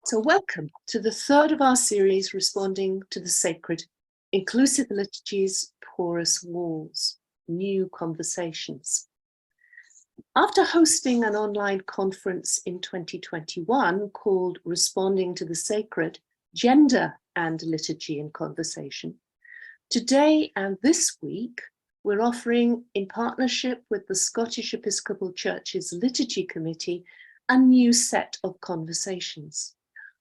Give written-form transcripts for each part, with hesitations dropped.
So welcome to the third of our series, Responding to the Sacred, Inclusive Liturgies, Porous Walls, New Conversations. After hosting an online conference in 2021 called Responding to the Sacred, Gender and Liturgy in Conversation, today and this week, we're offering, in partnership with the Scottish Episcopal Church's Liturgy Committee, a new set of conversations.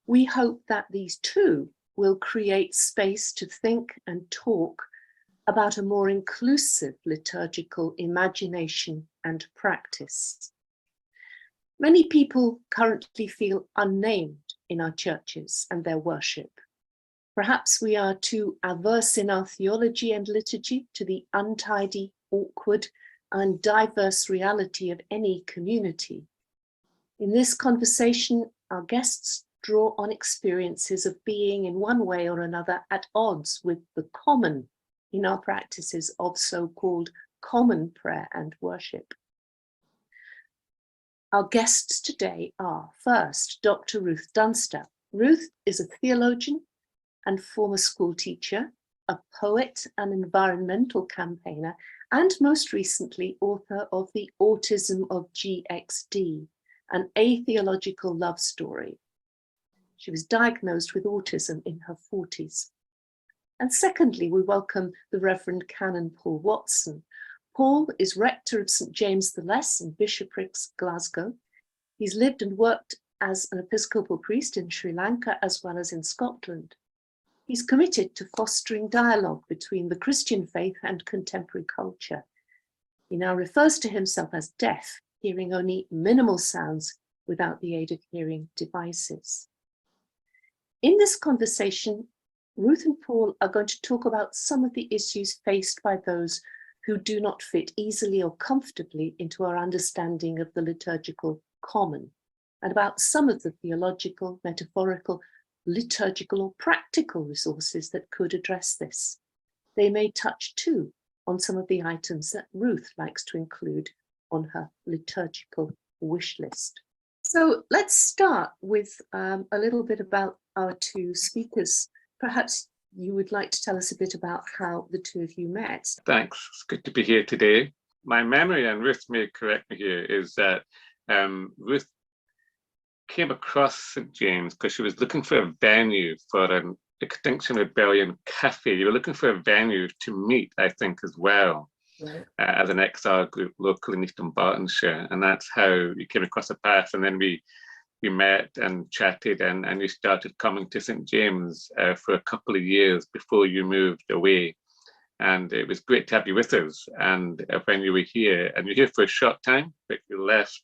We hope that these too will create space to think and talk about a more inclusive liturgical imagination and practice. Many people currently feel unnamed in our churches and their worship. Perhaps we are too averse in our theology and liturgy to the untidy, awkward, and diverse reality of any community. In this conversation, our guests draw on experiences of being in one way or another at odds with the common in our practices of so-called common prayer and worship. Our guests today are, first, Dr. Ruth Dunster. Ruth is a theologian and former school teacher, a poet and environmental campaigner, and most recently, author of The Autism of GXD, an atheological love story. She was diagnosed with autism in her 40s. And secondly, we welcome the Rev Canon Paul Watson. Paul is rector of St James the Less in Bishopriggs, Glasgow. He's lived and worked as an Episcopal priest in Sri Lanka as well as in Scotland. He's committed to fostering dialogue between the Christian faith and contemporary culture. He now refers to himself as deaf, hearing only minimal sounds without the aid of hearing devices. In this conversation, Ruth and Paul are going to talk about some of the issues faced by those who do not fit easily or comfortably into our understanding of the liturgical common, and about some of the theological, metaphorical, liturgical or practical resources that could address this. They may touch too on some of the items that Ruth likes to include on her liturgical wish list. So let's start with a little bit about our two speakers. Perhaps you would like to tell us a bit about how the two of you met. Thanks. It's good to be here today. My memory, and Ruth may correct me here, is that Ruth came across St James because she was looking for a venue for an Extinction Rebellion cafe. You were looking for a venue to meet, I think, as well, right. As an XR group locally in East Bartonshire. And that's how you came across the path. And then we met and chatted, and you started coming to St James for a couple of years before you moved away. And it was great to have you with us. And when you were here, and you're here for a short time, but you left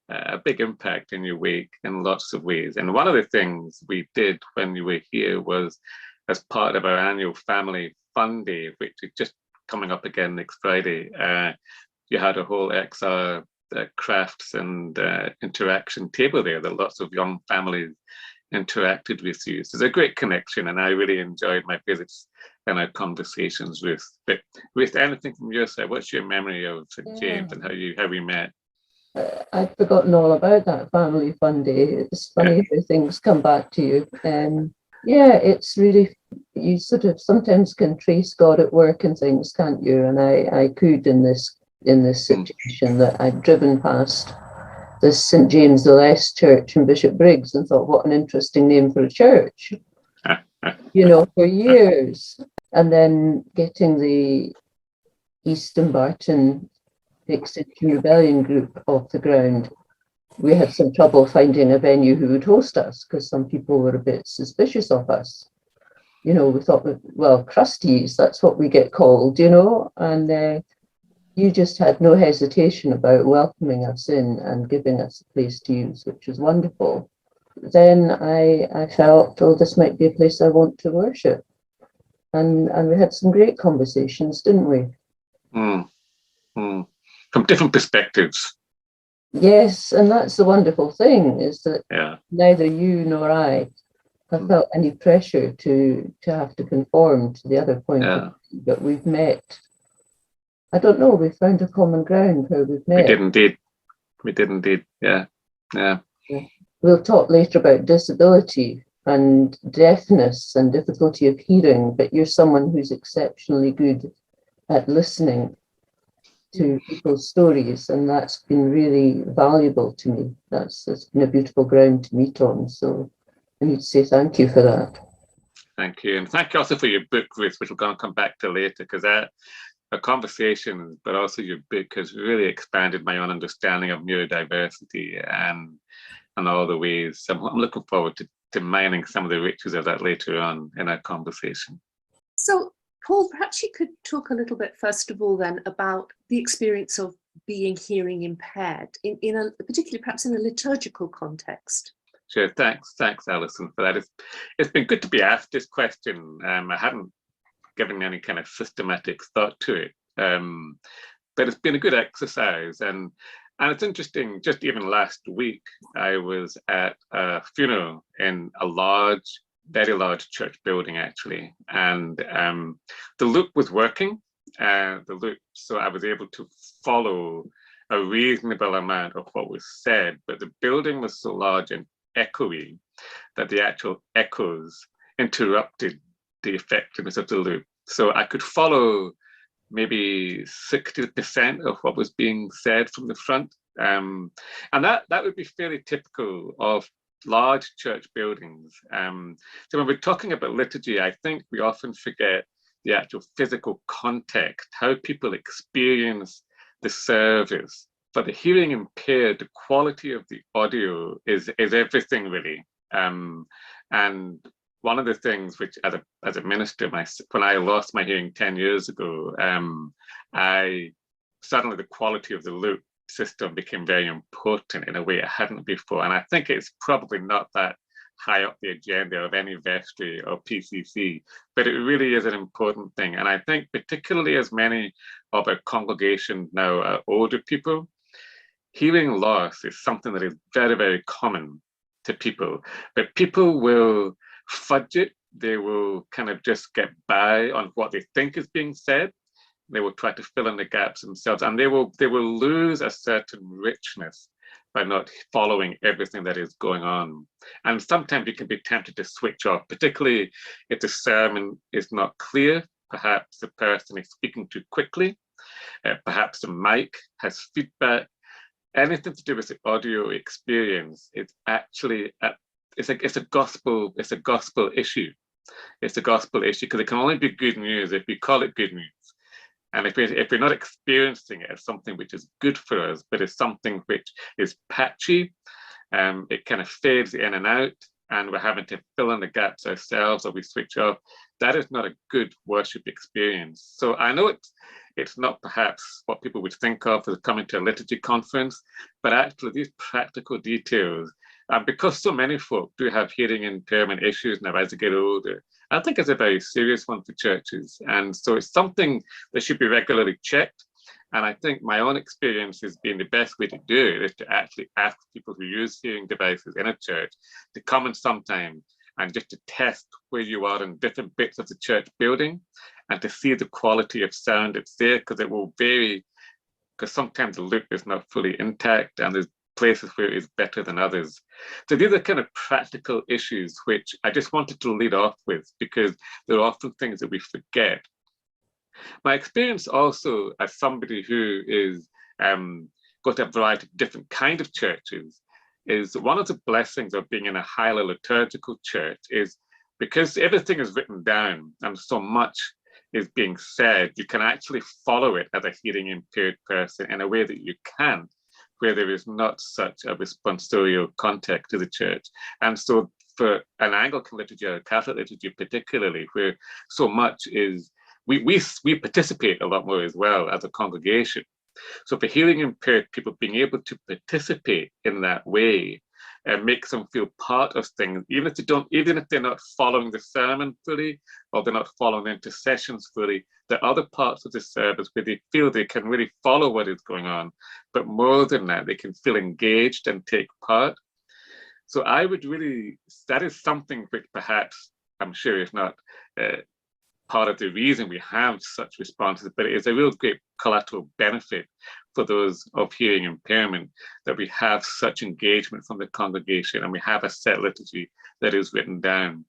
a big impact in your wake in lots of ways. And one of the things we did when you were here was, as part of our annual family fun day, which is just coming up again next Friday, you had a whole XR crafts and interaction table there that lots of young families interacted with you. So there's a great connection, and I really enjoyed my visits and our conversations with. But with anything from your side, what's your memory of St James and how we met? I'd forgotten all about that family fun day. It's funny how things come back to you. It's really, you sort of sometimes can trace God at work and things, can't you? And I could in this situation that I'd driven past this St James the Less church in Bishopriggs and thought, what an interesting name for a church, for years. And then getting the East Barton Extinction Rebellion group off the ground, we had some trouble finding a venue who would host us because some people were a bit suspicious of us. We thought, well, crusties, that's what we get called, and you just had no hesitation about welcoming us in and giving us a place to use, which was wonderful. Then I felt, this might be a place I want to worship. And we had some great conversations, didn't we? From different perspectives. Yes, and that's the wonderful thing, is that neither you nor I have felt any pressure to have to conform to the other point of view, but we've met. I don't know, we found a common ground where we've met. We did indeed. Yeah. we'll talk later about disability and deafness and difficulty of hearing, but you're someone who's exceptionally good at listening to people's stories, and that's been really valuable to me. It's been a beautiful ground to meet on, so I need to say thank you for that. Thank you, and thank you also for your book, Ruth, which we're going to come back to later, because our conversations, but also your book, has really expanded my own understanding of neurodiversity and all the ways. I'm looking forward to mining some of the riches of that later on in our conversation. So, Paul, perhaps you could talk a little bit, first of all, then, about the experience of being hearing impaired, in a particularly perhaps in a liturgical context. Sure, thanks, Alison, for that. It's been good to be asked this question. I hadn't given any kind of systematic thought to it, but it's been a good exercise, and it's interesting. Just even last week, I was at a funeral in a very large church building, actually, and the loop was working. So I was able to follow a reasonable amount of what was said, but the building was so large and echoey that the actual echoes interrupted the effectiveness of the loop. So I could follow maybe 60% of what was being said from the front. And that would be fairly typical of large church buildings. So when we're talking about liturgy, I think we often forget the actual physical context, how people experience the service. For the hearing impaired, the quality of the audio is everything, really. And one of the things which, as a minister, when I lost my hearing 10 years ago, suddenly the quality of the loop system became very important in a way it hadn't before. And I think it's probably not that high up the agenda of any vestry or PCC, but it really is an important thing. And I think particularly as many of our congregation now are older people, hearing loss is something that is very, very common to people, but people will fudge it. They will kind of just get by on what they think is being said. They will try to fill in the gaps themselves, and they will lose a certain richness by not following everything that is going on. And sometimes you can be tempted to switch off, particularly if the sermon is not clear. Perhaps the person is speaking too quickly. Perhaps the mic has feedback. Anything to do with the audio experience, it's actually it's a gospel issue. It's a gospel issue because it can only be good news if we call it good news. And if we're not experiencing it as something which is good for us, but is something which is patchy, it kind of fades in and out, and we're having to fill in the gaps ourselves, or we switch off, that is not a good worship experience. So I know it's not perhaps what people would think of as coming to a liturgy conference, but actually these practical details, because so many folk do have hearing impairment issues now as they get older, I think it's a very serious one for churches. And so it's something that should be regularly checked. And I think my own experience has been the best way to do it is to actually ask people who use hearing devices in a church to come in sometime and just to test where you are in different bits of the church building and to see the quality of sound that's there, because it will vary, because sometimes the loop is not fully intact and there's places where it is better than others. So these are kind of practical issues which I just wanted to lead off with, because there are often things that we forget. My experience also as somebody who is got a variety of different kind of churches is one of the blessings of being in a highly liturgical church is because everything is written down and so much is being said, you can actually follow it as a hearing impaired person in a way that you can, where there is not such a responsorial context to the church. And so for an Anglican liturgy or a Catholic liturgy particularly, where so much is, we participate a lot more as well as a congregation. So for hearing impaired people, being able to participate in that way makes them feel part of things, even if they're not following the sermon fully, or they're not following the intercessions fully, there are other parts of the service where they feel they can really follow what is going on. But more than that, they can feel engaged and take part. So I would really, that is something which perhaps, I'm sure is not part of the reason we have such responses, but it is a real great collateral benefit for those of hearing impairment that we have such engagement from the congregation and we have a set liturgy that is written down.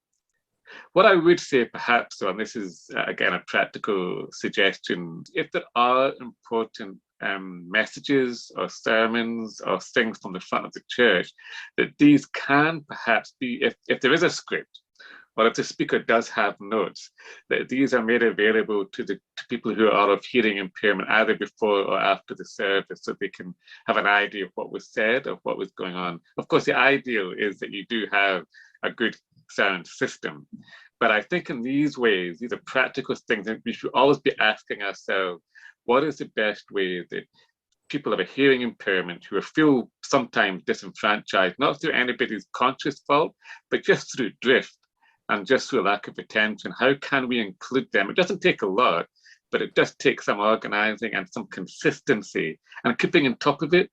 What I would say perhaps, and this is again a practical suggestion, if there are important messages or sermons or things from the front of the church, that these can perhaps be, if there is a script, or if the speaker does have notes, that these are made available to people who are of hearing impairment either before or after the service, so they can have an idea of what was said, of what was going on. Of course, the ideal is that you do have a good sound system. But I think in these ways, these are practical things that we should always be asking ourselves, what is the best way that people of a hearing impairment who feel sometimes disenfranchised, not through anybody's conscious fault, but just through drift and just through lack of attention, how can we include them? It doesn't take a lot, but it does take some organizing and some consistency and keeping on top of it.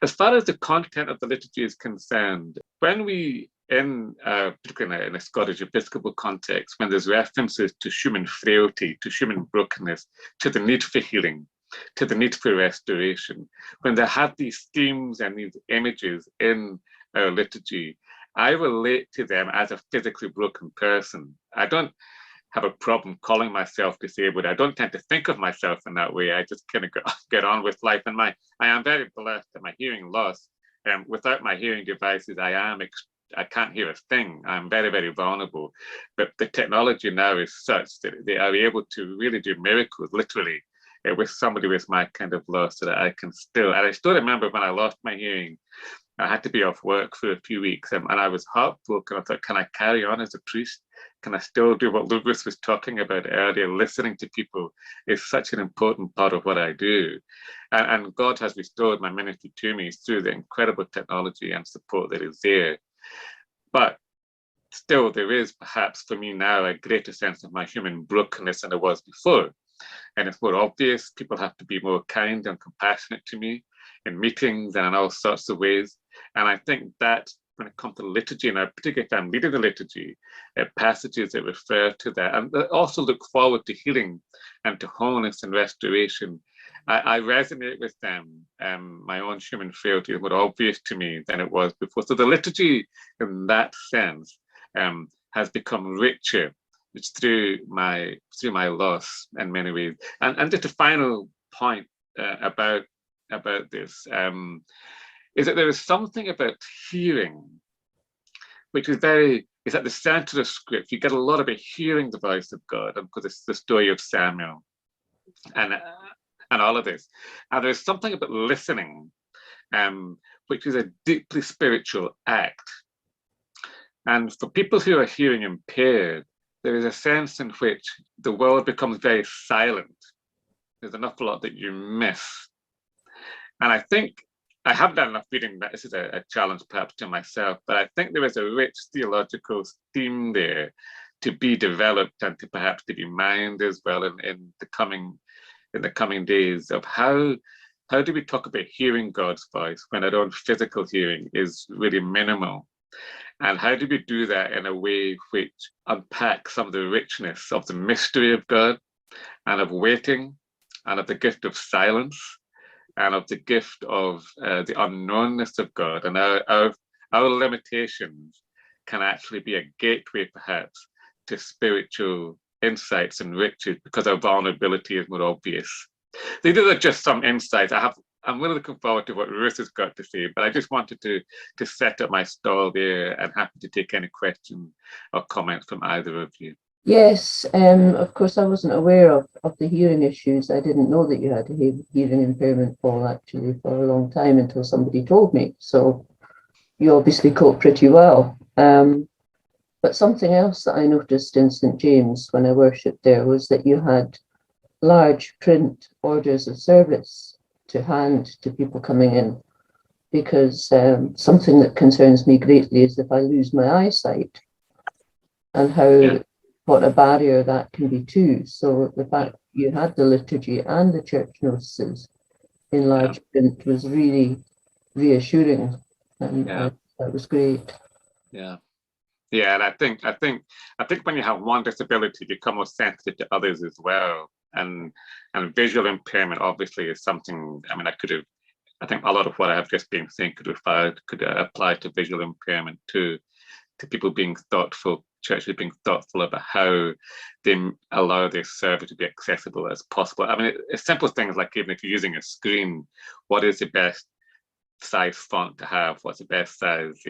As far as the content of the liturgy is concerned, when we, particularly in a Scottish Episcopal context, when there's references to human frailty, to human brokenness, to the need for healing, to the need for restoration, when they have these themes and these images in our liturgy, I relate to them as a physically broken person. I don't have a problem calling myself disabled. I don't tend to think of myself in that way. I just kind of get on with life. And I am very blessed that my hearing loss, without my hearing devices, I can't hear a thing. I'm very, very vulnerable. But the technology now is such that they are able to really do miracles, literally, with somebody with my kind of loss, so that I can still, and I still remember when I lost my hearing, I had to be off work for a few weeks, and I was heartbroken. I thought, can I carry on as a priest? Can I still do what Lewis was talking about earlier? Listening to people is such an important part of what I do. And God has restored my ministry to me through the incredible technology and support that is there. But still, there is perhaps for me now a greater sense of my human brokenness than there was before. And it's more obvious. People have to be more kind and compassionate to me in meetings and in all sorts of ways. And I think that when it comes to liturgy, and particularly if I'm leading the liturgy, passages that refer to that, and that also look forward to healing and to wholeness and restoration, I resonate with them. My own human frailty is more obvious to me than it was before. So the liturgy, in that sense, has become richer. It's through my loss in many ways. And just a final point about this is that there is something about hearing which is at the center of script. You get a lot about hearing the voice of God, and because it's the story of Samuel and all of this. And there's something about listening, which is a deeply spiritual act. And for people who are hearing impaired, there is a sense in which the world becomes very silent. There's an awful lot that you miss. And I think I haven't done enough reading, but this is a challenge perhaps to myself, but I think there is a rich theological theme there to be developed and to perhaps to be mined as well in the coming days of how do we talk about hearing God's voice when our own physical hearing is really minimal? And how do we do that in a way which unpacks some of the richness of the mystery of God and of waiting and of the gift of silence and of the gift of the unknownness of God, and our limitations can actually be a gateway perhaps to spiritual insights and riches because our vulnerability is more obvious. These are just some insights. I'm really looking forward to what Ruth has got to say, but I just wanted to set up my stall there and happy to take any questions or comments from either of you. Yes, of course, I wasn't aware of the hearing issues. I didn't know that you had a hearing impairment, Paul, actually, for a long time until somebody told me. So you obviously cope pretty well. But something else that I noticed in St. James when I worshipped there was that you had large print orders of service to hand to people coming in, because something that concerns me greatly is if I lose my eyesight and what a barrier that can be too. So the fact you had the liturgy and the church notices in large print was really reassuring, and that was great. Yeah. Yeah, and I think when you have one disability, you become more sensitive to others as well. And visual impairment obviously is something. I mean, I think a lot of what I have just been saying could apply to visual impairment too, to people being thoughtful, churches being thoughtful about how they allow their service to be accessible as possible. I mean, it's simple things like even if you're using a screen, what is the best size font to have? What's the best size,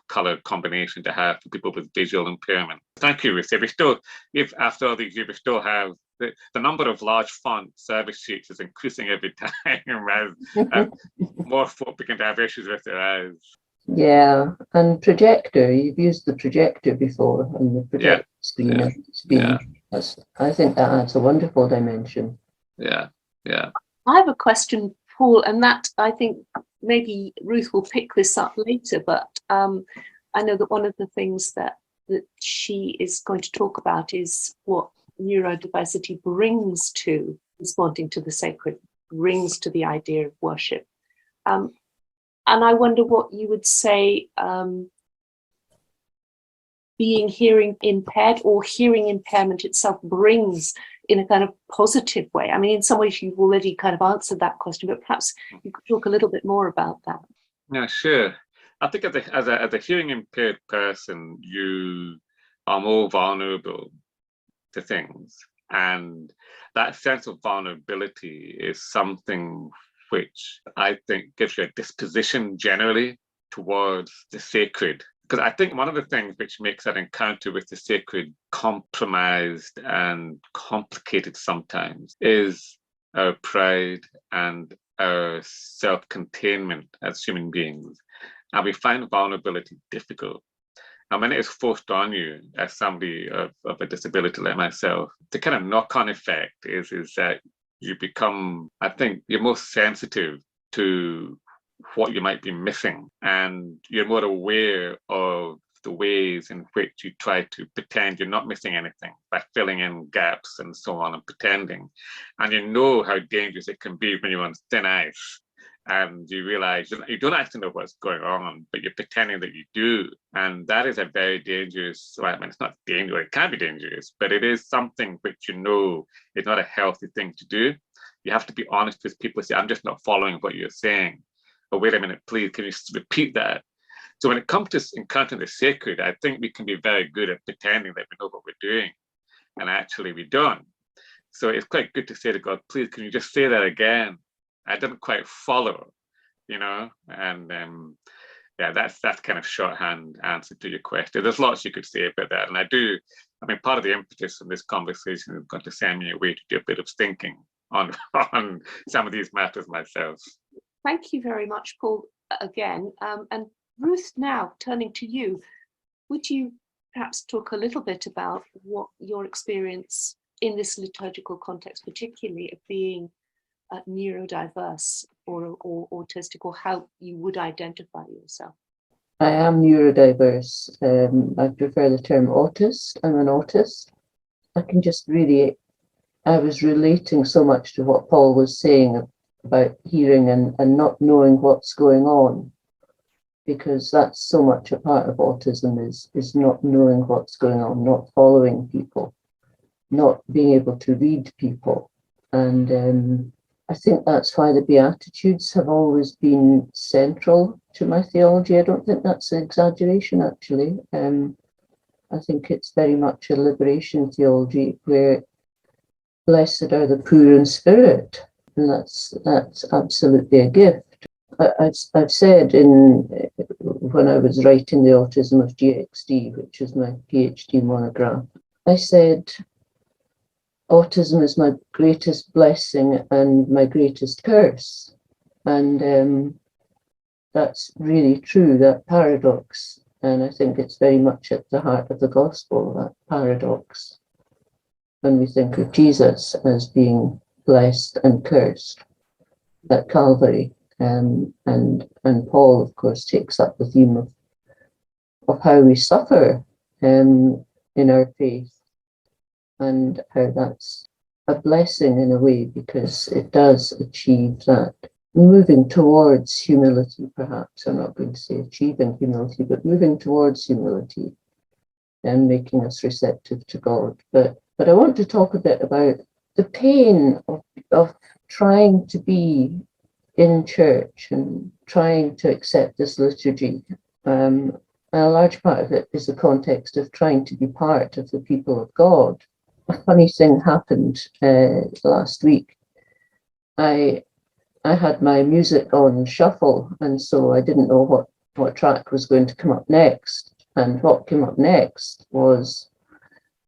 color combination to have for people with visual impairment? Thank you, Ruth. If after all these years, we still have the number of large font service sheets is increasing every time as more folk begin to have issues with their eyes. Yeah, and projector. You've used the projector before, and the projector screen. Yeah. It's been, I think that adds a wonderful dimension. Yeah. I have a question, Paul, and that I think maybe Ruth will pick this up later, but I know that one of the things that she is going to talk about is what neurodiversity brings to responding to the sacred, brings to the idea of worship. And I wonder what you would say being hearing impaired or hearing impairment itself brings in a kind of positive way. I mean, in some ways you've already kind of answered that question, but perhaps you could talk a little bit more about that. Yeah, sure. I think as a hearing impaired person, you are more vulnerable to things. And that sense of vulnerability is something which I think gives you a disposition generally towards the sacred. Because I think one of the things which makes that encounter with the sacred compromised and complicated sometimes is our pride and our self-containment as human beings. And we find vulnerability difficult. And when it is forced on you as somebody of a disability like myself, the kind of knock-on effect is that you become, I think, you're more sensitive to what you might be missing, and you're more aware of the ways in which you try to pretend you're not missing anything by filling in gaps and so on and pretending. And you know how dangerous it can be when you're on thin ice and you realize you don't actually know what's going on, but you're pretending that you do. And that is a very dangerous, well, I mean, it's not dangerous, it can be dangerous, but it is something which you know is not a healthy thing to do. You have to be honest with people, say, I'm just not following what you're saying. But wait a minute, please, can you repeat that? So when it comes to encountering the sacred, I think we can be very good at pretending that we know what we're doing, and actually we don't. So it's quite good to say to God, please, can you just say that again? I didn't quite follow, and that's kind of shorthand answer to your question. There's lots you could say about that, and part of the impetus of this conversation is going to send me away to do a bit of thinking on some of these matters myself. Thank you very much, Paul, again. And Ruth, now turning to you, would you perhaps talk a little bit about what your experience in this liturgical context, particularly of being neurodiverse or autistic, or how you would identify yourself? I am neurodiverse. I prefer the term autist. I'm an autist. I was relating so much to what Paul was saying about hearing and not knowing what's going on, because that's so much a part of autism is not knowing what's going on, not following people, not being able to read people. And I think that's why the Beatitudes have always been central to my theology. I don't think that's an exaggeration, actually. I think it's very much a liberation theology where blessed are the poor in spirit. And that's absolutely a gift. I've said when I was writing the autism of GXD, which is my PhD monograph, I said autism is my greatest blessing and my greatest curse. And that's really true, that paradox. And I think it's very much at the heart of the gospel, that paradox. When we think of Jesus as being blessed and cursed at Calvary, and Paul, of course, takes up the theme of how we suffer in our faith, and how that's a blessing in a way, because it does achieve that moving towards humility, perhaps. I'm not going to say achieving humility, but moving towards humility, and making us receptive to God. But I want to talk a bit about the pain of trying to be in church and trying to accept this liturgy. And a large part of it is the context of trying to be part of the people of God. A funny thing happened last week. I had my music on shuffle, and so I didn't know what track was going to come up next. And what came up next was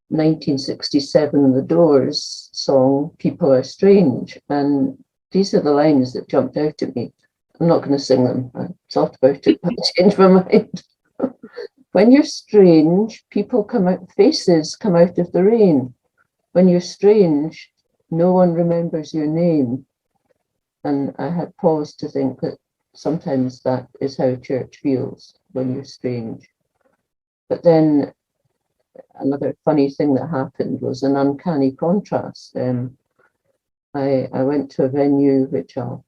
1967, The Doors song, People Are Strange. And these are the lines that jumped out at me. I'm not going to sing them. I thought about it, but I changed my mind. When you're strange, faces come out of the rain. When you're strange, no one remembers your name. And I had paused to think that sometimes that is how church feels when you're strange. But then another funny thing that happened was an uncanny contrast. I went to a venue, which I'll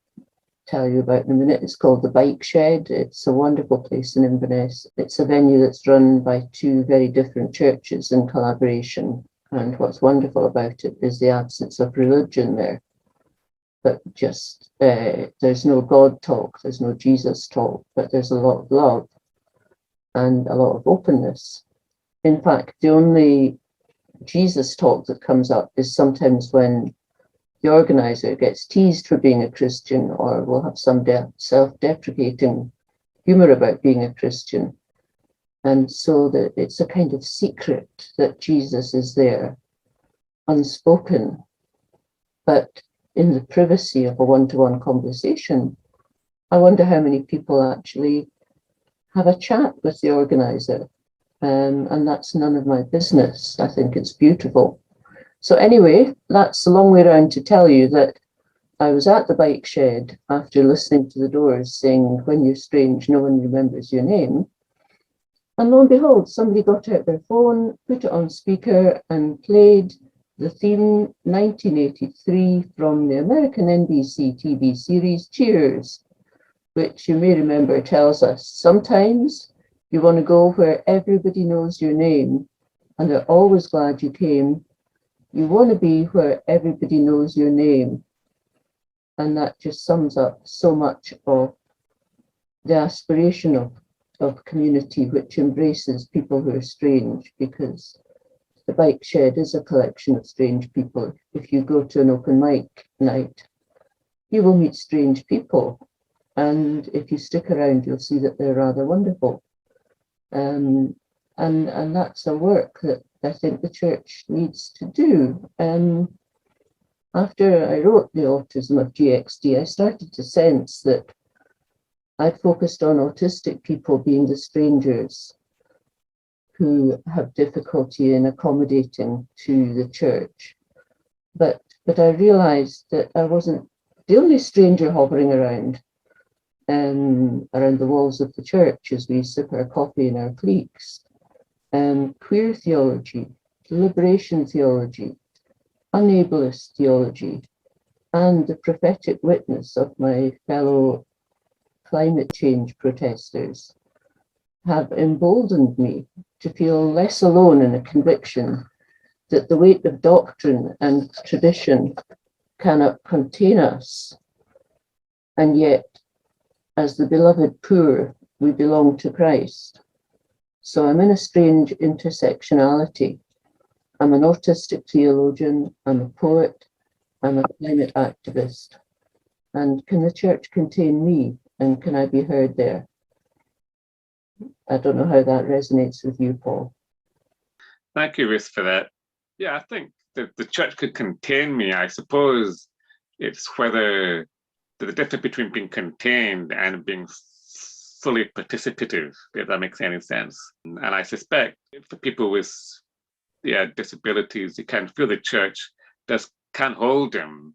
tell you about in a minute. It's called the Bike Shed. It's a wonderful place in Inverness. It's a venue that's run by two very different churches in collaboration. And what's wonderful about it is the absence of religion there. But just, there's no God talk, there's no Jesus talk, but there's a lot of love and a lot of openness. In fact, the only Jesus talk that comes up is sometimes when the organizer gets teased for being a Christian, or will have some self-deprecating humor about being a Christian. And so that it's a kind of secret that Jesus is there, unspoken, but in the privacy of a one-to-one conversation. I wonder how many people actually have a chat with the organizer. And that's none of my business. I think it's beautiful. So anyway, that's a long way around to tell you that I was at the Bike Shed after listening to the Doors saying, when you're strange, no one remembers your name. And lo and behold, somebody got out their phone, put it on speaker and played the theme 1983 from the American NBC TV series Cheers, which you may remember tells us sometimes you want to go where everybody knows your name and they're always glad you came. You want to be where everybody knows your name. And that just sums up so much of the aspiration of community, which embraces people who are strange, because the Bike Shed is a collection of strange people. If you go to an open mic night, you will meet strange people. And if you stick around, you'll see that they're rather wonderful. And that's a work that I think the church needs to do. After I wrote The Autism of GXD, I started to sense that I'd focused on autistic people being the strangers who have difficulty in accommodating to the church. But I realized that I wasn't the only stranger hovering around the walls of the church as we sip our coffee in our cliques. Queer theology, liberation theology, unableist theology, and the prophetic witness of my fellow climate change protesters have emboldened me to feel less alone in a conviction that the weight of doctrine and tradition cannot contain us, and yet, as the beloved poor, we belong to Christ. So I'm in a strange intersectionality. I'm an autistic theologian, I'm a poet, I'm a climate activist. And can the church contain me? And can I be heard there? I don't know how that resonates with you, Paul. Thank you, Ruth, for that. Yeah, I think that the church could contain me. I suppose it's whether the difference between being contained and being fully participative, if that makes any sense. And I suspect for people with disabilities, you can feel the church can hold them,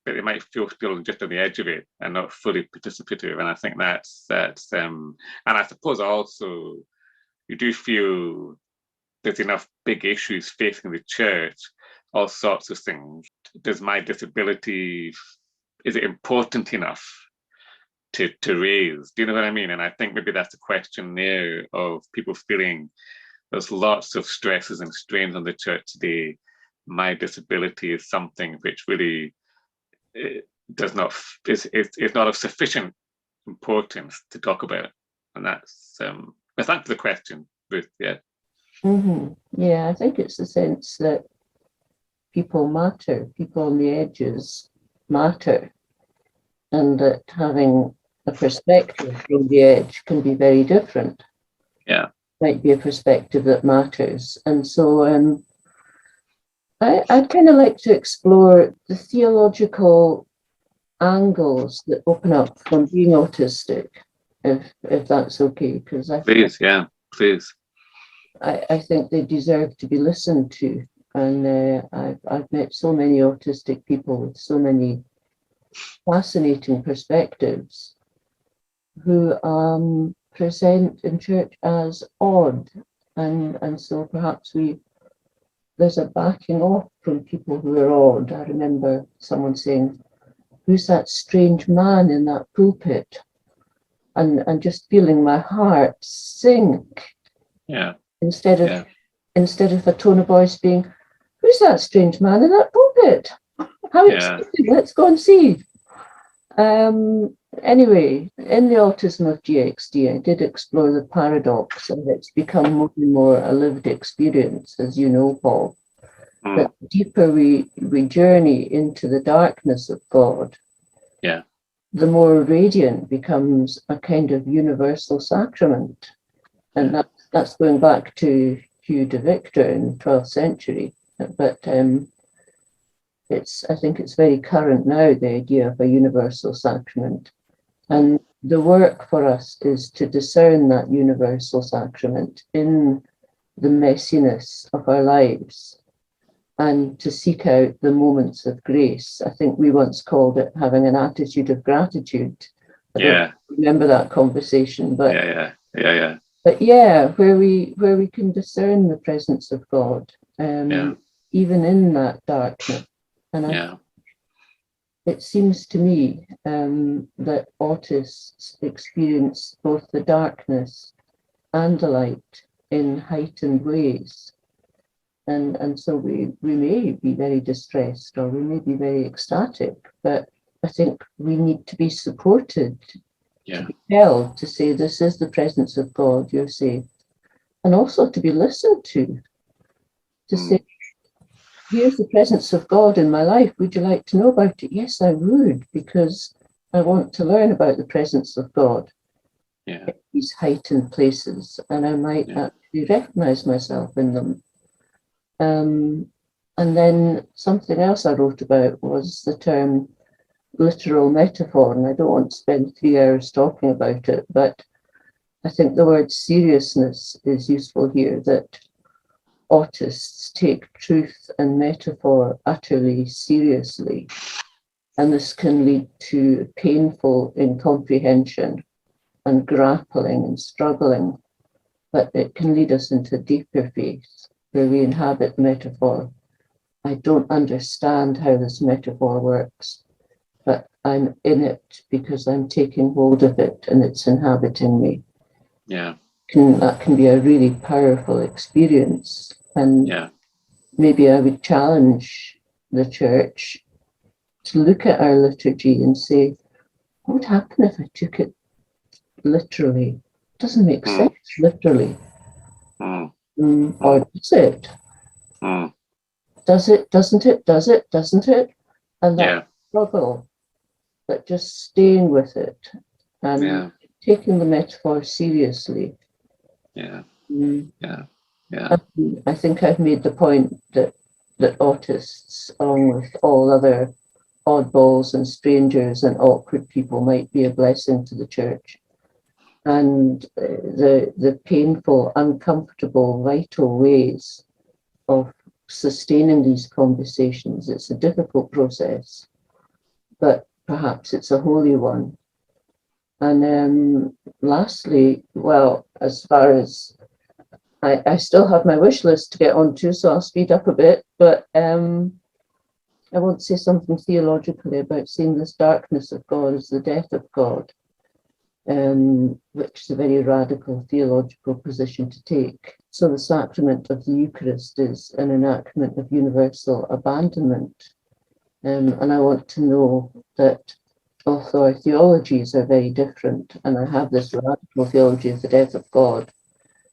but they might feel still just on the edge of it and not fully participative. And I think that's and I suppose also you do feel there's enough big issues facing the church, all sorts of things. Does my disability, is it important enough to raise? Do you know what I mean? And I think maybe that's the question there of people feeling there's lots of stresses and strains on the church today. My disability is something which really is not of sufficient importance to talk about, and that's thanks for the question, Ruth. Yeah. Yeah, I think it's the sense that people matter, people on the edges matter, and that having a perspective from the edge can be very different. Yeah. Might be a perspective that matters. And so I'd kind of like to explore the theological angles that open up from being autistic, if that's okay, because Please, yeah, please. I think they deserve to be listened to. And I've met so many autistic people with so many fascinating perspectives who present in church as odd, and so perhaps there's a backing off from people who are odd. I remember someone saying, "Who's that strange man in that pulpit?" And just feeling my heart sink. Yeah. Instead of a tone of voice being, "Who's that strange man in that pulpit? How exciting, let's go and see." Anyway, in the Autism of GXD, I did explore the paradox, and it's become more and more a lived experience, as you know, Paul, that the deeper we journey into the darkness of God, the more radiant becomes a kind of universal sacrament. And that's going back to Hugh de Victor in the 12th century. But I think it's very current now, the idea of a universal sacrament. And the work for us is to discern that universal sacrament in the messiness of our lives and to seek out the moments of grace. I think we once called it having an attitude of gratitude. I don't remember that conversation, but But where we can discern the presence of God, even in that darkness. And it seems to me that autists experience both the darkness and the light in heightened ways. And so we may be very distressed, or we may be very ecstatic, but I think we need to be supported, to be held, to say, "This is the presence of God, you're safe." And also to be listened to say, "Here's the presence of God in my life. Would you like to know about it?" Yes, I would, because I want to learn about the presence of God in these heightened places, and I might actually recognize myself in them. And then something else I wrote about was the term literal metaphor, and I don't want to spend 3 hours talking about it, but I think the word seriousness is useful here, that autists take truth and metaphor utterly seriously, and this can lead to painful incomprehension and grappling and struggling, but it can lead us into deeper faith where we inhabit metaphor. I don't understand how this metaphor works, but I'm in it because I'm taking hold of it and it's inhabiting me. That can be a really powerful experience. And maybe I would challenge the church to look at our liturgy and say, what would happen if I took it literally? It doesn't make sense literally. Or does it? Does it, doesn't it, does it, doesn't it? And that struggle, but just staying with it and taking the metaphor seriously. I think I've made the point that autists, along with all other oddballs and strangers and awkward people, might be a blessing to the church. And the painful, uncomfortable, vital ways of sustaining these conversations, it's a difficult process, but perhaps it's a holy one. And lastly, well, as far as I still have my wish list to get onto, so I'll speed up a bit, but I want to say something theologically about seeing this darkness of God as the death of God. which is a very radical theological position to take. So the sacrament of the Eucharist is an enactment of universal abandonment. And I want to know that although our theologies are very different, and I have this radical theology of the death of God,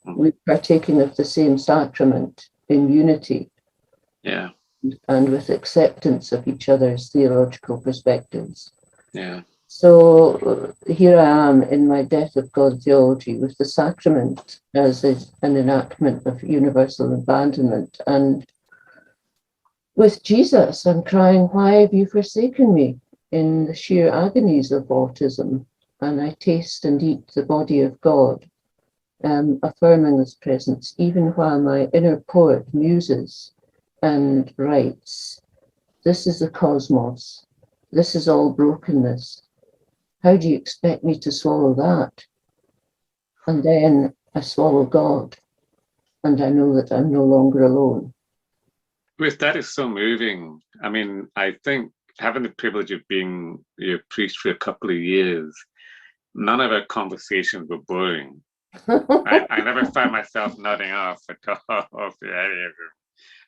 we're partaking of the same sacrament in unity. Yeah. And with acceptance of each other's theological perspectives. Yeah. So here I am in my death of God theology with the sacrament as an enactment of universal abandonment. And with Jesus, I'm crying, why have you forsaken me? In the sheer agonies of autism. And I taste and eat the body of God, affirming this presence, even while my inner poet muses and writes, this is the cosmos. This is all brokenness. How do you expect me to swallow that? And then I swallow God, and I know that I'm no longer alone. Ruth, that is so moving. I mean, I think having the privilege of being your priest for a couple of years, none of our conversations were boring. I never found myself nodding off at all for any of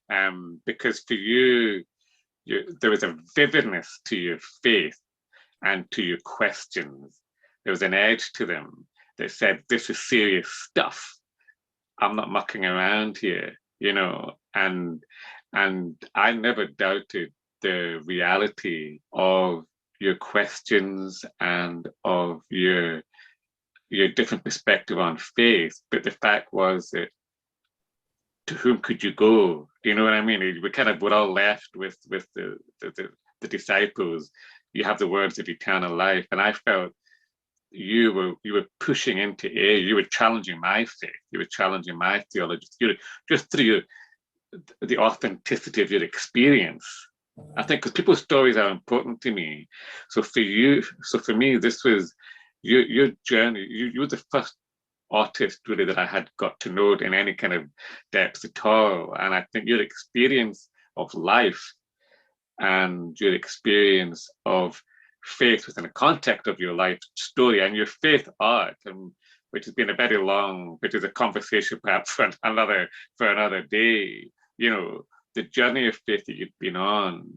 them. Because for you, there was a vividness to your faith and to your questions. There was an edge to them that said, this is serious stuff. I'm not mucking around here, and I never doubted the reality of your questions and of your different perspective on faith. But the fact was that to whom could you go? Do you know what I mean? We're all left with the disciples. You have the words of eternal life, and I felt you were pushing into air. You were challenging my faith. You were challenging my theology. Just through the authenticity of your experience. I think because people's stories are important to me. So for me, this was your journey. You were the first artist really that I had got to know in any kind of depth at all. And I think your experience of life and your experience of faith within the context of your life story and your faith art, which has been which is a conversation perhaps for another day. The journey of faith that you've been on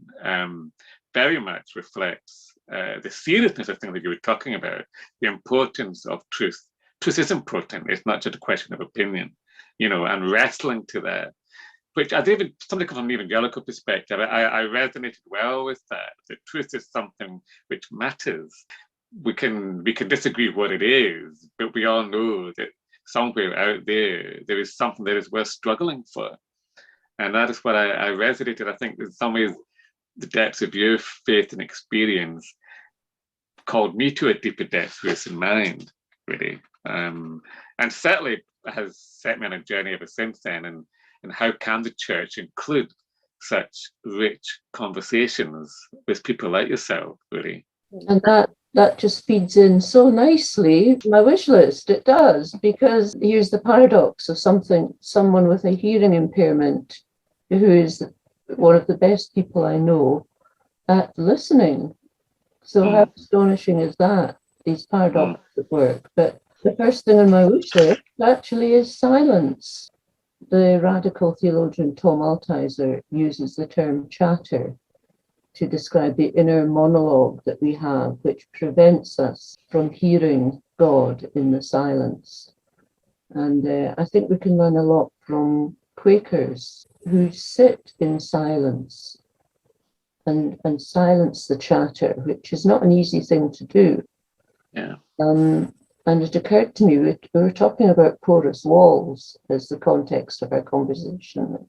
very much reflects the seriousness of things that you were talking about, the importance of truth. Truth is important. It's not just a question of opinion, and wrestling to that. Which somebody comes from an evangelical perspective, I resonated well with that. The truth is something which matters. We can disagree what it is, but we all know that somewhere out there is something that is worth struggling for. And that is what I resonated. I think in some ways, the depths of your faith and experience called me to a deeper depth in mind, really. And certainly has set me on a journey ever since then. And how can the church include such rich conversations with people like yourself, really? And that just feeds in so nicely my wish list. It does, because here's the paradox of someone with a hearing impairment who is one of the best people I know at listening. So how astonishing is that? These paradoxes at work. But the first thing on my wish list actually is silence. The radical theologian Tom Altizer uses the term chatter to describe the inner monologue that we have, which prevents us from hearing God in the silence. And I think we can learn a lot from Quakers who sit in silence and silence the chatter, which is not an easy thing to do. Yeah. And it occurred to me, we were talking about porous walls as the context of our conversation.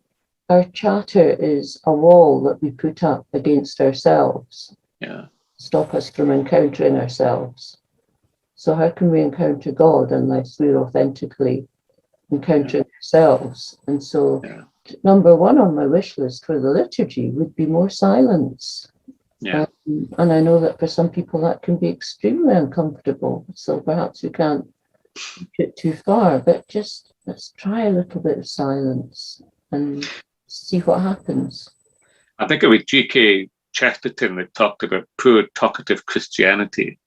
Our chatter is a wall that we put up against ourselves, stop us from encountering ourselves. So how can we encounter God unless we're authentically encountering ourselves? And so number one on my wish list for the liturgy would be more silence. Yeah. And I know that for some people that can be extremely uncomfortable. So perhaps we can't push it too far, but just let's try a little bit of silence and see what happens. I think it was G.K. Chesterton that talked about poor talkative Christianity.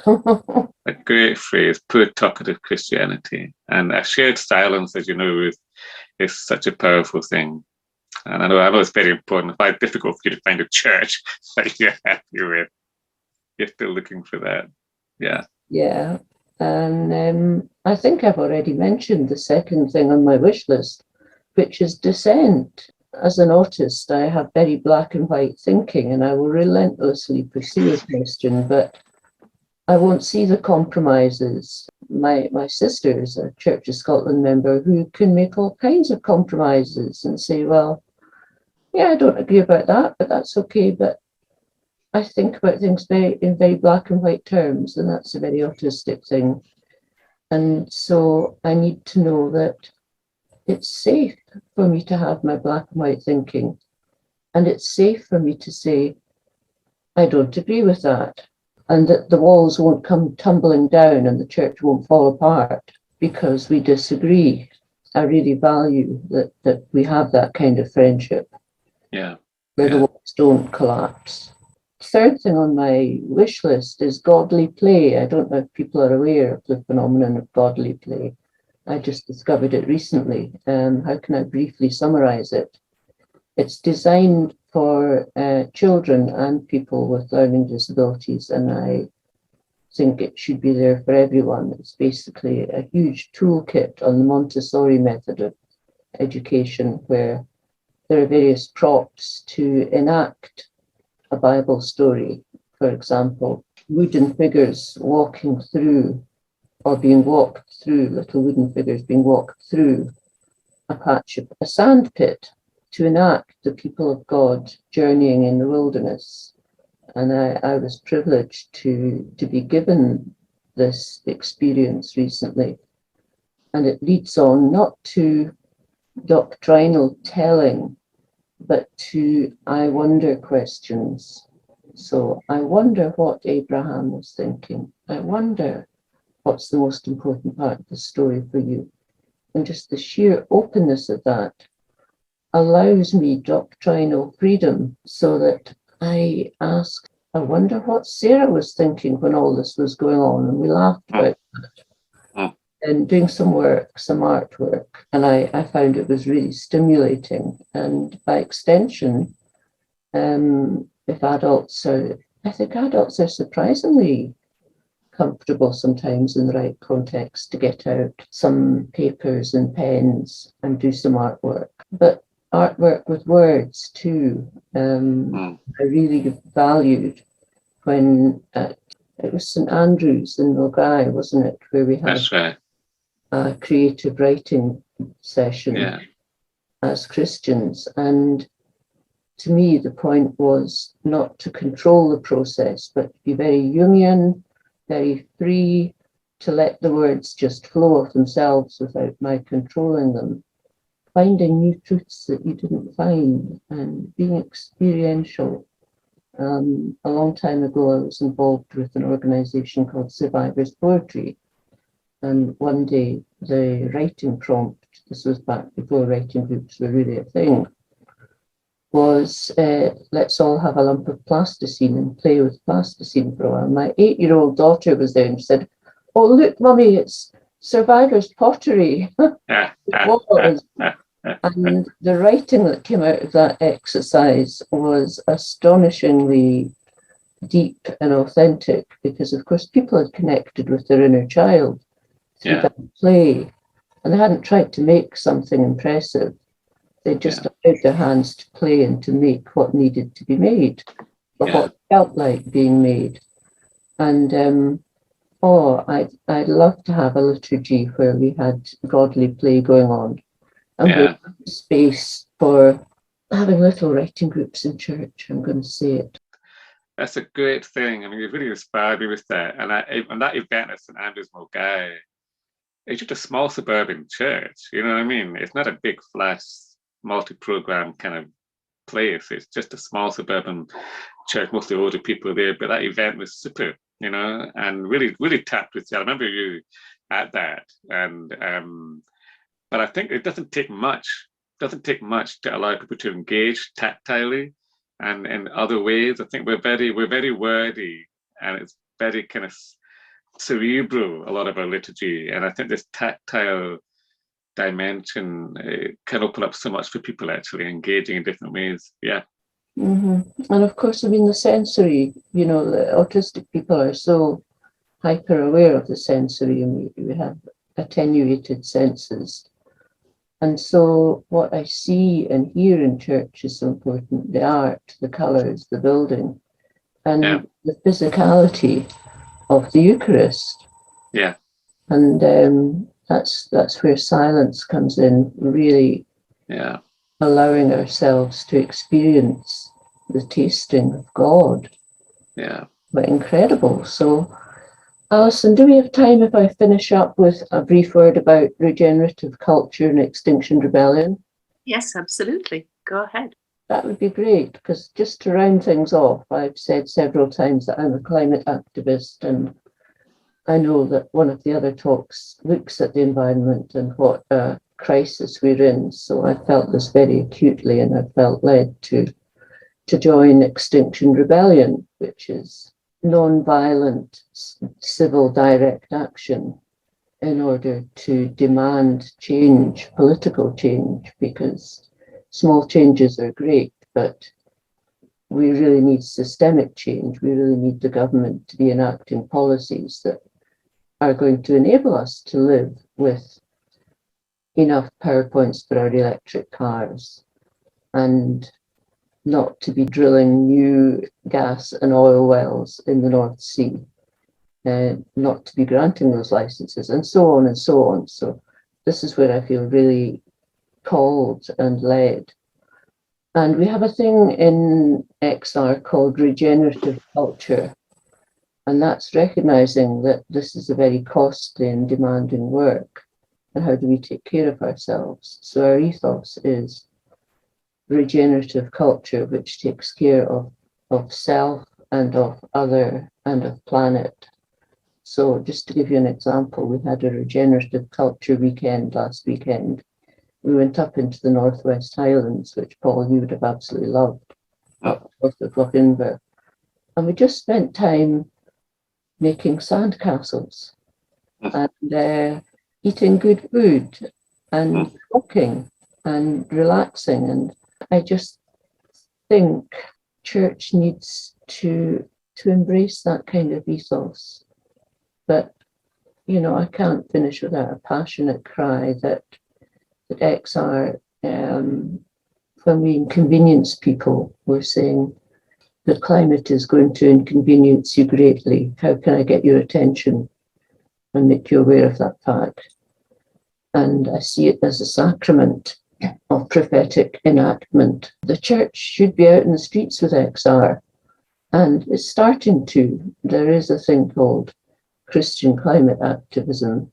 A great phrase, poor talkative Christianity. And a shared silence, as you know, is such a powerful thing. And I know it's very important. It's quite difficult for you to find a church that you're happy with. You're still looking for that. Yeah. Yeah. And I think I've already mentioned the second thing on my wish list, which is dissent. As an autist, I have very black and white thinking, and I will relentlessly pursue a question, but I won't see the compromises. My sister is a Church of Scotland member who can make all kinds of compromises and say, well, yeah, I don't agree about that, but that's okay. But I think about things in very black and white terms, and that's a very autistic thing. And so I need to know that it's safe for me to have my black and white thinking, and it's safe for me to say, I don't agree with that, and that the walls won't come tumbling down and the church won't fall apart because we disagree. I really value that we have that kind of friendship. Yeah. Where the walls don't collapse. Third thing on my wish list is godly play. I don't know if people are aware of the phenomenon of godly play. I just discovered it recently. How can I briefly summarize it? It's designed for children and people with learning disabilities, and I think it should be there for everyone. It's basically a huge toolkit on the Montessori method of education, where there are various props to enact a Bible story. For example, wooden figures walking through or being walked through, little wooden figures being walked through a patch of a sand pit to enact the people of God journeying in the wilderness. And I was privileged to be given this experience recently. And it leads on not to doctrinal telling, but to I wonder questions. So I wonder what Abraham was thinking. I wonder what's the most important part of the story for you. And just the sheer openness of that allows me doctrinal freedom, so that I ask, I wonder what Sarah was thinking when all this was going on. And we laughed about that. And doing some artwork, and I found it was really stimulating. And by extension, if adults are, I think adults are surprisingly comfortable sometimes in the right context to get out some papers and pens and do some artwork. But artwork with words too, I really valued when it was St Andrews in Milgry, wasn't it, where we had That's right. A creative writing session as Christians. And to me, the point was not to control the process, but to be very Jungian, very free, to let the words just flow of themselves without my controlling them, finding new truths that you didn't find, and being experiential. A long time ago, I was involved with an organization called Survivors Poetry. And one day, the writing prompt, this was back before writing groups were really a thing, was let's all have a lump of plasticine and play with plasticine for a while. My 8-year-old daughter was there and said, oh, look, Mummy, it's Survivors Pottery. It was. And the writing that came out of that exercise was astonishingly deep and authentic, because, of course, people had connected with their inner child through that play, and they hadn't tried to make something impressive. They just allowed their hands to play and to make what needed to be made, or what felt like being made. And I'd love to have a liturgy where we had godly play going on, and space for having little writing groups in church. I'm going to say it. That's a great thing. I mean, you've really inspired me with that. And that event at St Andrews Milgry, it's just a small suburban church. You know what I mean? It's not a big, flash, multi-program kind of place. It's just a small suburban church, mostly older people there. But that event was super, you know, and really, really tapped with you. I remember you at that. And but I think it doesn't take much. To allow people to engage tactilely and in other ways. I think we're very wordy, and it's very kind of cerebral, a lot of our liturgy, and I think this tactile dimension can open up so much for people actually engaging in different ways. Yeah. And of course, I mean, the sensory, the autistic people are so hyper aware of the sensory, and we have attenuated senses. And so what I see and hear in church is so important: the art, the colours, the building, and the physicality of the Eucharist. Yeah. And that's where silence comes in, really allowing ourselves to experience the tasting of God. Yeah. But incredible. So, Alison, do we have time if I finish up with a brief word about regenerative culture and Extinction Rebellion? Yes, absolutely. Go ahead. That would be great, because just to round things off, I've said several times that I'm a climate activist, and I know that one of the other talks looks at the environment and what a crisis we're in. So I felt this very acutely, and I felt led to join Extinction Rebellion, which is non-violent civil direct action in order to demand change, political change, because small changes are great, but we really need systemic change. We really need the government to be enacting policies that are going to enable us to live with enough power points for our electric cars, and not to be drilling new gas and oil wells in the North Sea, not to be granting those licenses, and so on and so on. So this is where I feel really called and led. And we have a thing in XR called regenerative culture, and that's recognizing that this is a very costly and demanding work. And how do we take care of ourselves? So our ethos is regenerative culture, which takes care of self and of other and of planet. So just to give you an example, we had a regenerative culture weekend last weekend. We went up into the Northwest Highlands, which Paul, you would have absolutely loved, up north of Lochinver. And we just spent time making sandcastles and eating good food and talking and relaxing. And I just think church needs to embrace that kind of ethos. But, I can't finish without a passionate cry that XR, when we inconvenience people, we're saying the climate is going to inconvenience you greatly. How can I get your attention and make you aware of that fact? And I see it as a sacrament of prophetic enactment. The church should be out in the streets with XR, and it's starting to. There is a thing called Christian climate activism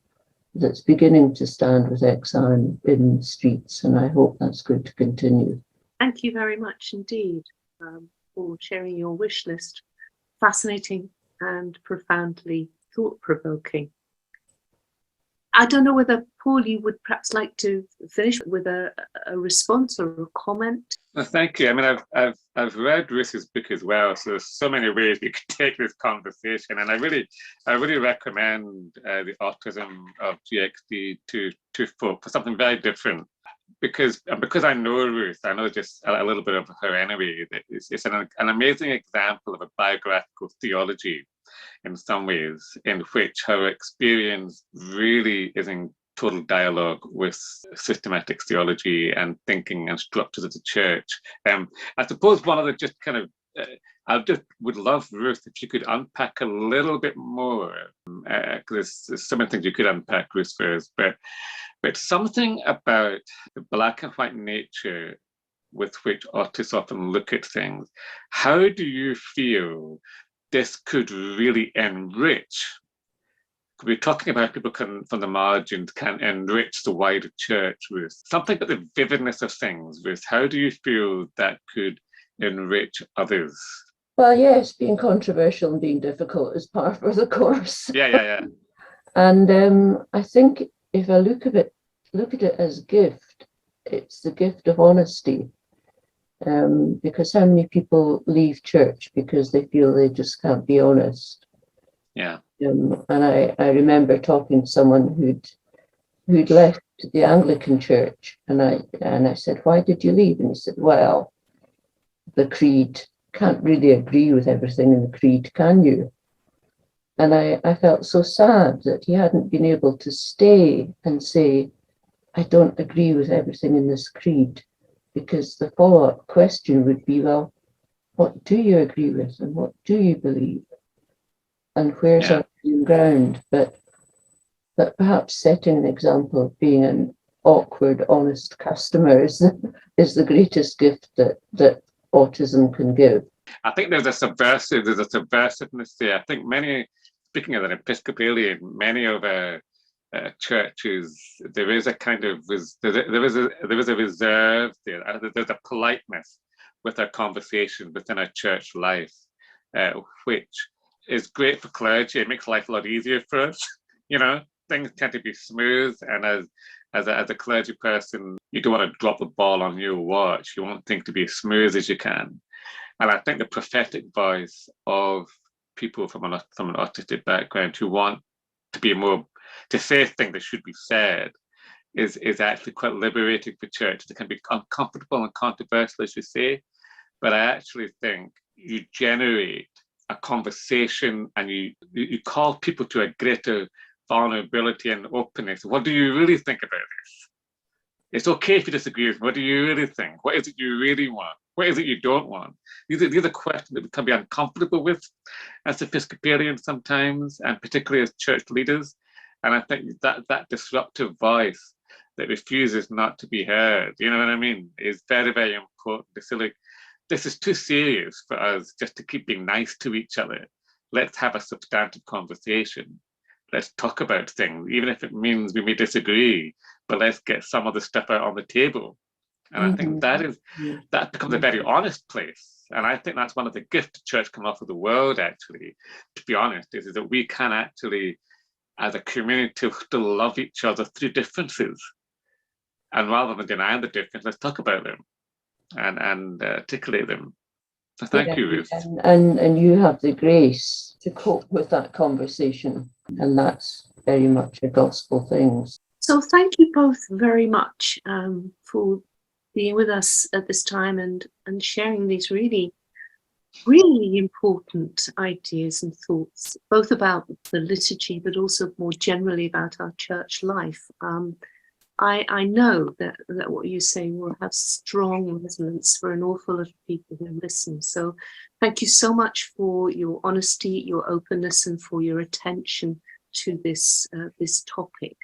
that's beginning to stand with XR in the streets, and I hope that's going to continue. Thank you very much indeed for sharing your wish list. Fascinating and profoundly thought-provoking. I don't know whether, Paul, you would perhaps like to finish with a response or a comment. Well, thank you. I mean, I've read Ruth's book as well, so there's so many ways we could take this conversation, and I really recommend the autism of GXD to folk for something very different. Because I know Ruth, I know just a little bit of her anyway. It's an amazing example of a biographical theology in some ways, in which her experience really is in total dialogue with systematic theology and thinking and structures of the church. I suppose one of the just kind of, I just would love, Ruth, if you could unpack a little bit more, because there's so many things you could unpack, Ruth, first, but something about the black and white nature with which autists often look at things. How do you feel this could really enrich? We're talking about people from the margins can enrich the wider church, Ruth. Something about the vividness of things, Ruth. How do you feel that could enrich others? Well, yes, being controversial and being difficult is par for the course. Yeah. And I think if I look at it as gift, it's the gift of honesty. Because how many people leave church because they feel they just can't be honest? Yeah. And I remember talking to someone who'd left the Anglican Church, and I said, "Why did you leave?" And he said, "Well, the creed, can't really agree with everything in the creed, can you?" And I felt so sad that he hadn't been able to stay and say, "I don't agree with everything in this creed," because the follow-up question would be, well, what do you agree with and what do you believe? And where's Yeah. our common ground? But perhaps setting an example of being an awkward, honest customer is the greatest gift that autism can give. I think there's a subversiveness there. I think speaking as an Episcopalian, many of our churches, there is a kind of there is a reserve there. There's a politeness with our conversation within our church life, which is great for clergy. It makes life a lot easier for us. Things tend to be smooth, and as a clergy person, you don't want to drop the ball on your watch. You want things to be as smooth as you can. And I think the prophetic voice of people from an autistic background who want to say things that should be said is actually quite liberating for church. It can be uncomfortable and controversial, as you say, but I actually think you generate a conversation and you call people to a greater vulnerability and openness. What do you really think about this? It's okay if you disagree with me. What do you really think? What is it you really want? What is it you don't want? These are questions that we can be uncomfortable with as Episcopalians sometimes, and particularly as church leaders. And I think that disruptive voice that refuses not to be heard, you know what I mean, is very, very important. To say, like, this is too serious for us just to keep being nice to each other. Let's have a substantive conversation. Let's talk about things, even if it means we may disagree, but let's get some of the stuff out on the table. And I think that becomes a very honest place. And I think that's one of the gifts the church can offer the world, actually, to be honest, is that we can actually, as a community, still love each other through differences. And rather than denying the difference, let's talk about them and articulate them. So thank you, Ruth. And you have the grace to cope with that conversation. And that's very much a gospel thing. So thank you both very much for being with us at this time and sharing these really, really important ideas and thoughts, both about the liturgy, but also more generally about our church life. I know that what you say will have strong resonance for an awful lot of people who listen. So thank you so much for your honesty, your openness, and for your attention to this topic.